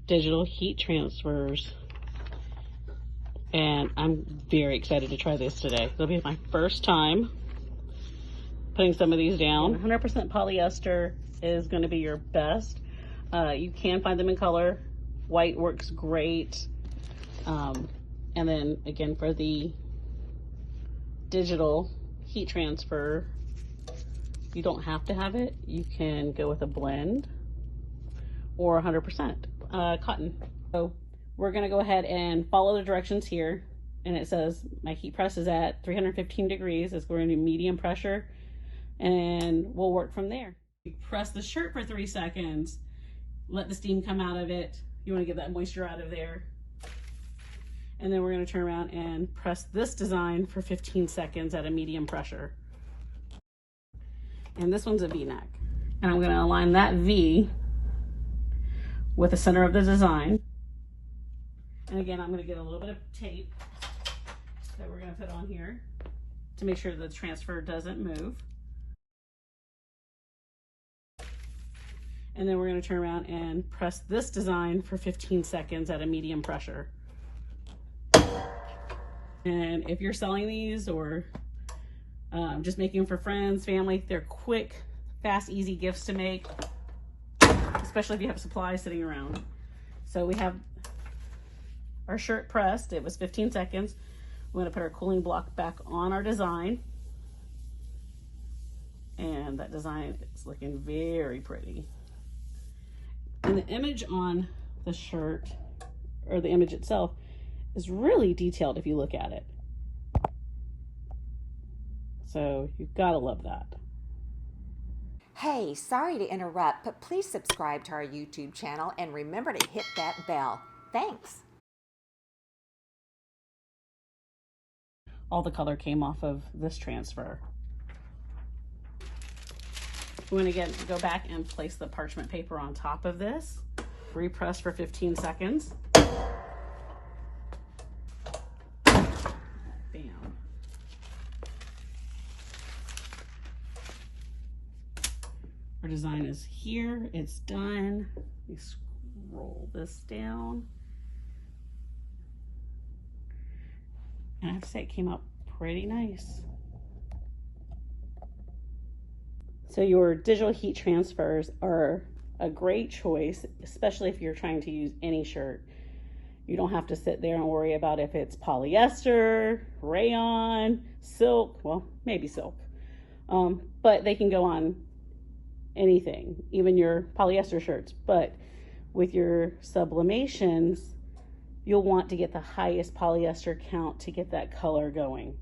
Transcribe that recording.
digital heat transfers, and I'm very excited to try this today. It'll be my first time putting some of these down. 100% polyester is going to be your best. You can find them in color. White works great. And then again, for the digital heat transfer, you don't have to have it. You can go with a blend or 100% cotton. So we're going to go ahead and follow the directions here. And it says my heat press is at 315 degrees. It's going to be medium pressure, and we'll work from there. Press the shirt for 3 seconds. Let the steam come out of it. You want to get that moisture out of there. And then we're going to turn around and press this design for 15 seconds at a medium pressure. And this one's a V-neck. And I'm going to align that V with the center of the design. And again, I'm going to get a little bit of tape that we're going to put on here to make sure the transfer doesn't move. And then we're going to turn around and press this design for 15 seconds at a medium pressure. And if you're selling these or just making them for friends, family, they're quick, fast, easy gifts to make, especially if you have supplies sitting around. So we have our shirt pressed. It was 15 seconds. We're going to put our cooling block back on our design. And that design is looking very pretty. And the image on the shirt, or the image itself, is really detailed if you look at it. So you've got to love that. Hey, sorry to interrupt, but please subscribe to our YouTube channel and remember to hit that bell. Thanks. All the color came off of this transfer. We're going to go back and place the parchment paper on top of this. Repress for 15 seconds. Bam. Our design is here. It's done. Let me scroll this down. And I have to say, it came out pretty nice. So your digital heat transfers are a great choice, especially if you're trying to use any shirt. You don't have to sit there and worry about if it's polyester, rayon, silk, well, maybe silk. But they can go on anything, even your polyester shirts. But with your sublimations, you'll want to get the highest polyester count to get that color going.